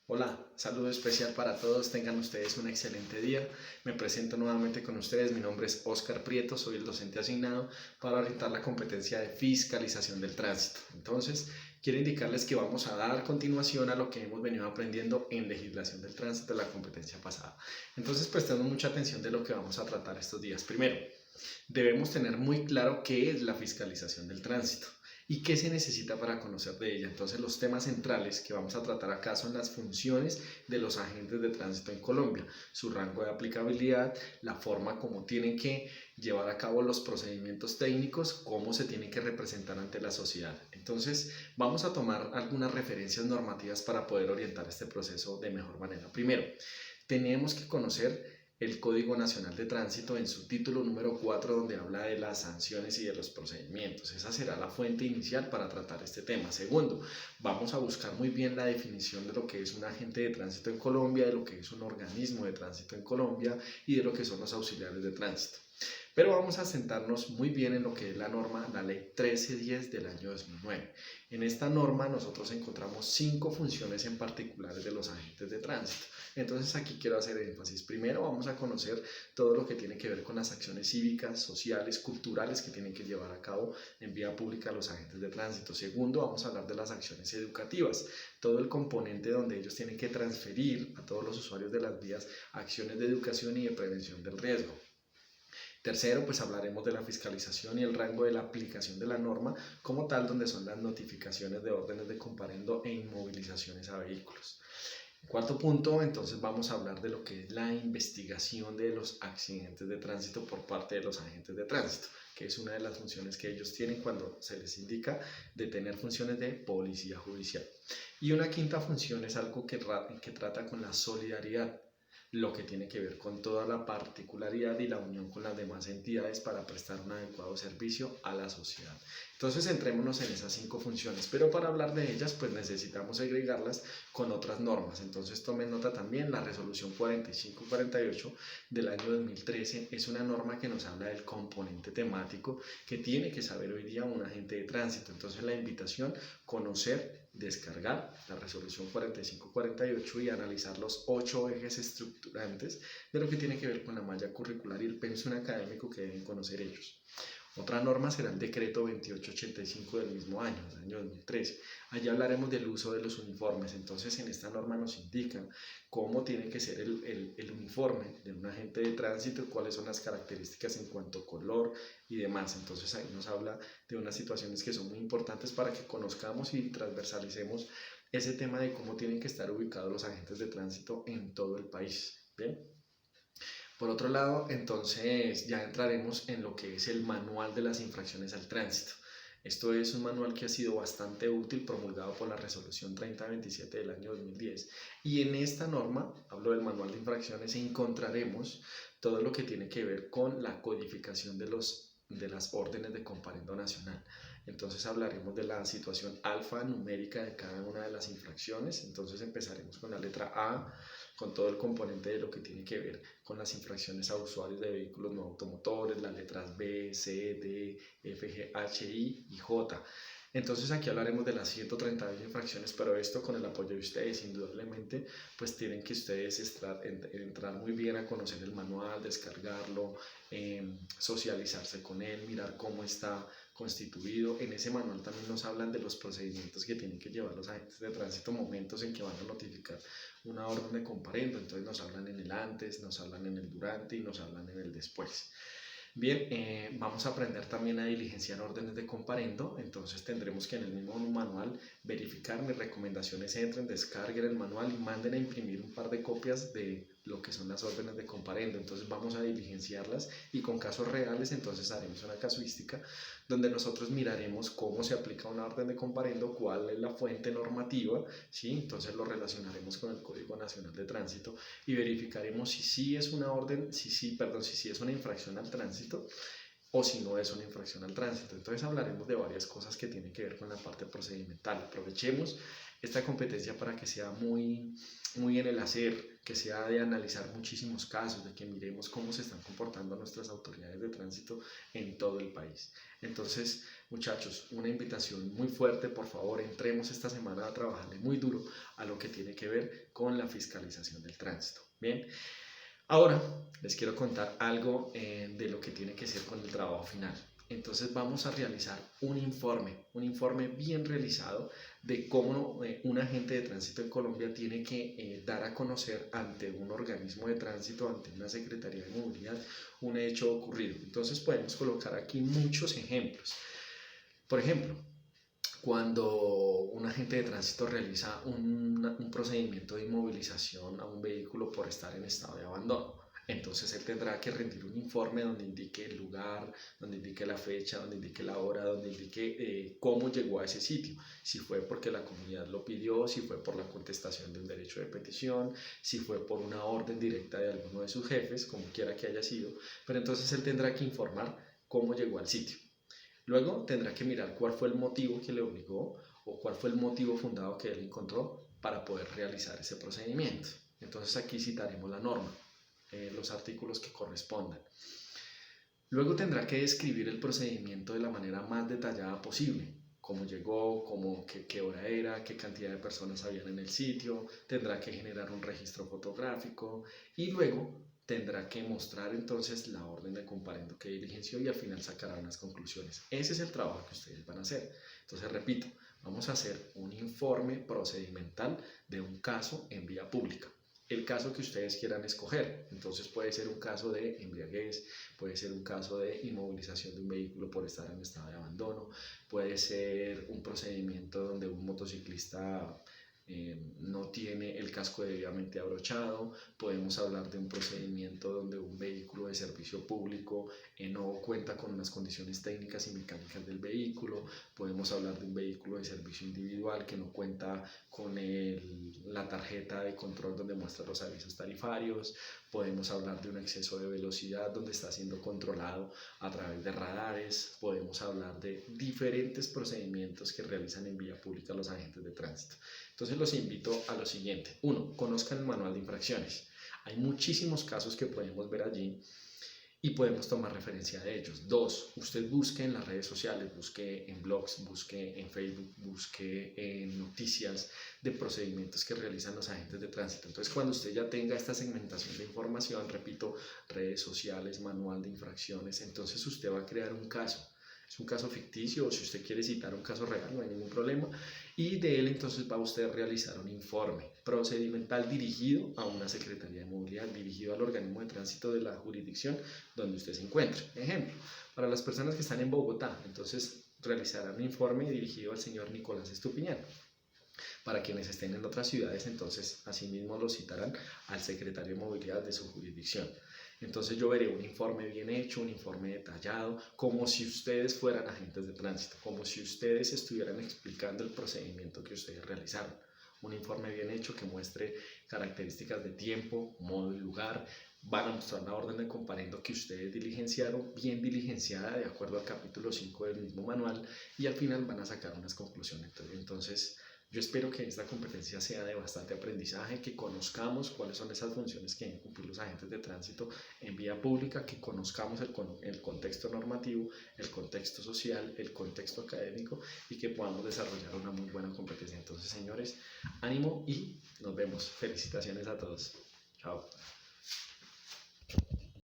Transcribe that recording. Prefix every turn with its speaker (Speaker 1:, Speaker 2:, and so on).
Speaker 1: Hola, saludo especial para todos, tengan ustedes un excelente día. Me presento nuevamente con ustedes, mi nombre es Oscar Prieto, soy el docente asignado para orientar la competencia de fiscalización del tránsito. Entonces, quiero indicarles que vamos a dar continuación a lo que hemos venido aprendiendo en legislación del tránsito de la competencia pasada. Entonces, prestando mucha atención de lo que vamos a tratar estos días. Primero, debemos tener muy claro qué es la fiscalización del tránsito y qué se necesita para conocer de ella. Entonces, los temas centrales que vamos a tratar acá son las funciones de los agentes de tránsito en Colombia, su rango de aplicabilidad, la forma como tienen que llevar a cabo los procedimientos técnicos, cómo se tienen que representar ante la sociedad. Entonces, vamos a tomar algunas referencias normativas para poder orientar este proceso de mejor manera. Primero, tenemos que conocer el Código Nacional de Tránsito en su título número 4, donde habla de las sanciones y de los procedimientos. Esa será la fuente inicial para tratar este tema. Segundo, vamos a buscar muy bien la definición de lo que es un agente de tránsito en Colombia, de lo que es un organismo de tránsito en Colombia y de lo que son los auxiliares de tránsito. Pero vamos a sentarnos muy bien en lo que es la norma, la ley 1310 del año 2009. En esta norma nosotros encontramos 5 funciones en particulares de los agentes de tránsito. Entonces aquí quiero hacer énfasis. Primero vamos a conocer todo lo que tiene que ver con las acciones cívicas, sociales, culturales que tienen que llevar a cabo en vía pública los agentes de tránsito. Segundo, vamos a hablar de las acciones educativas, todo el componente donde ellos tienen que transferir a todos los usuarios de las vías acciones de educación y de prevención del riesgo. Tercero, pues hablaremos de la fiscalización y el rango de la aplicación de la norma como tal, donde son las notificaciones de órdenes de comparendo e inmovilizaciones a vehículos. Cuarto punto, entonces vamos a hablar de lo que es la investigación de los accidentes de tránsito por parte de los agentes de tránsito, que es una de las funciones que ellos tienen cuando se les indica de tener funciones de policía judicial. Y una quinta función es algo que trata con la solidaridad, lo que tiene que ver con toda la particularidad y la unión con las demás entidades para prestar un adecuado servicio a la sociedad. Entonces centrémonos en esas 5 funciones, pero para hablar de ellas pues necesitamos agregarlas con otras normas. Entonces tomen nota también, la resolución 4548 del año 2013 es una norma que nos habla del componente temático que tiene que saber hoy día un agente de tránsito. Entonces la invitación, conocer, descargar la resolución 4548 y analizar los 8 ejes estructurantes de lo que tiene que ver con la malla curricular y el pensum académico que deben conocer ellos. Otra norma será el decreto 2885 del mismo año, del año 2013. Allí hablaremos del uso de los uniformes. Entonces, en esta norma nos indican cómo tiene que ser el uniforme de un agente de tránsito, cuáles son las características en cuanto a color y demás. Entonces, ahí nos habla de unas situaciones que son muy importantes para que conozcamos y transversalicemos ese tema de cómo tienen que estar ubicados los agentes de tránsito en todo el país. ¿Bien? Por otro lado, entonces ya entraremos en lo que es el manual de las infracciones al tránsito. Esto es un manual que ha sido bastante útil, promulgado por la resolución 3027 del año 2010. Y en esta norma, hablo del manual de infracciones, encontraremos todo lo que tiene que ver con la codificación de las órdenes de comparendo nacional. Entonces hablaremos de la situación alfanumérica de cada una de las infracciones. Entonces empezaremos con la letra A, con todo el componente de lo que tiene que ver con las infracciones a usuarios de vehículos no automotores, las letras B, C, D, F, G, H, I y J. Entonces aquí hablaremos de las 132 infracciones, pero esto con el apoyo de ustedes, indudablemente, pues tienen que ustedes entrar muy bien a conocer el manual, descargarlo, socializarse con él, mirar cómo está constituido. En ese manual también nos hablan de los procedimientos que tienen que llevar los agentes de tránsito, momentos en que van a notificar una orden de comparendo. Entonces nos hablan en el antes, nos hablan en el durante y nos hablan en el después. Bien, vamos a aprender también a diligenciar órdenes de comparendo. Entonces tendremos que en el mismo manual verificar. Mis recomendaciones: entren, descarguen el manual y manden a imprimir un par de copias de lo que son las órdenes de comparendo. Entonces vamos a diligenciarlas y con casos reales entonces haremos una casuística donde nosotros miraremos cómo se aplica una orden de comparendo, cuál es la fuente normativa, ¿sí? Entonces lo relacionaremos con el Código Nacional de Tránsito y verificaremos si sí es una orden, si sí es una infracción al tránsito o si no es una infracción al tránsito. Entonces hablaremos de varias cosas que tienen que ver con la parte procedimental. Aprovechemos esta competencia para que sea muy en el hacer, que sea de analizar muchísimos casos, de que miremos cómo se están comportando nuestras autoridades de tránsito en todo el país. Entonces, muchachos, una invitación muy fuerte, por favor, entremos esta semana a trabajarle muy duro a lo que tiene que ver con la fiscalización del tránsito. Bien, ahora les quiero contar algo de lo que tiene que ser con el trabajo final. Entonces vamos a realizar un informe bien realizado de cómo un agente de tránsito en Colombia tiene que dar a conocer ante un organismo de tránsito, ante una Secretaría de Movilidad, un hecho ocurrido. Entonces podemos colocar aquí muchos ejemplos. Por ejemplo, cuando un agente de tránsito realiza un procedimiento de inmovilización a un vehículo por estar en estado de abandono. Entonces él tendrá que rendir un informe donde indique el lugar, donde indique la fecha, donde indique la hora, donde indique cómo llegó a ese sitio. Si fue porque la comunidad lo pidió, si fue por la contestación de un derecho de petición, si fue por una orden directa de alguno de sus jefes, como quiera que haya sido. Pero entonces él tendrá que informar cómo llegó al sitio. Luego tendrá que mirar cuál fue el motivo que le obligó o cuál fue el motivo fundado que él encontró para poder realizar ese procedimiento. Entonces aquí citaremos la norma, los artículos que correspondan. Luego tendrá que describir el procedimiento de la manera más detallada posible. Cómo llegó, qué hora era, qué cantidad de personas habían en el sitio. Tendrá que generar un registro fotográfico y luego tendrá que mostrar entonces la orden de comparendo que diligenció y al final sacará unas conclusiones. Ese es el trabajo que ustedes van a hacer. Entonces, repito, vamos a hacer un informe procedimental de un caso en vía pública. El caso que ustedes quieran escoger. Entonces puede ser un caso de embriaguez, puede ser un caso de inmovilización de un vehículo por estar en estado de abandono, puede ser un procedimiento donde un motociclista no tiene el casco debidamente abrochado. Podemos hablar de un procedimiento donde un vehículo de servicio público no cuenta con unas condiciones técnicas y mecánicas del vehículo. Podemos hablar de un vehículo de servicio individual que no cuenta con la tarjeta de control donde muestra los avisos tarifarios. Podemos hablar de un exceso de velocidad donde está siendo controlado a través de radares. Podemos hablar de diferentes procedimientos que realizan en vía pública los agentes de tránsito. Entonces los invito a lo siguiente. 1. Conozcan el manual de infracciones. Hay muchísimos casos que podemos ver allí y podemos tomar referencia de ellos. 2. Usted busque en las redes sociales, busque en blogs, busque en Facebook, busque en noticias de procedimientos que realizan los agentes de tránsito. Entonces, cuando usted ya tenga esta segmentación de información, repito, redes sociales, manual de infracciones, entonces usted va a crear un caso. Es un caso ficticio, o si usted quiere citar un caso real, no hay ningún problema. Y de él entonces va usted a realizar un informe procedimental dirigido a una Secretaría de Movilidad, dirigido al organismo de tránsito de la jurisdicción donde usted se encuentre. Ejemplo, para las personas que están en Bogotá, entonces realizará un informe dirigido al señor Nicolás Estupiñán. Para quienes estén en otras ciudades, entonces asimismo lo citarán al secretario de Movilidad de su jurisdicción. Entonces yo veré un informe bien hecho, un informe detallado, como si ustedes fueran agentes de tránsito, como si ustedes estuvieran explicando el procedimiento que ustedes realizaron. Un informe bien hecho que muestre características de tiempo, modo y lugar. Van a mostrar una orden de comparendo que ustedes diligenciaron, bien diligenciada de acuerdo al capítulo 5 del mismo manual, y al final van a sacar unas conclusiones. Entonces yo espero que esta competencia sea de bastante aprendizaje, que conozcamos cuáles son esas funciones que deben cumplir los agentes de tránsito en vía pública, que conozcamos el contexto normativo, el contexto social, el contexto académico y que podamos desarrollar una muy buena competencia. Entonces, señores, ánimo y nos vemos. Felicitaciones a todos. Chao.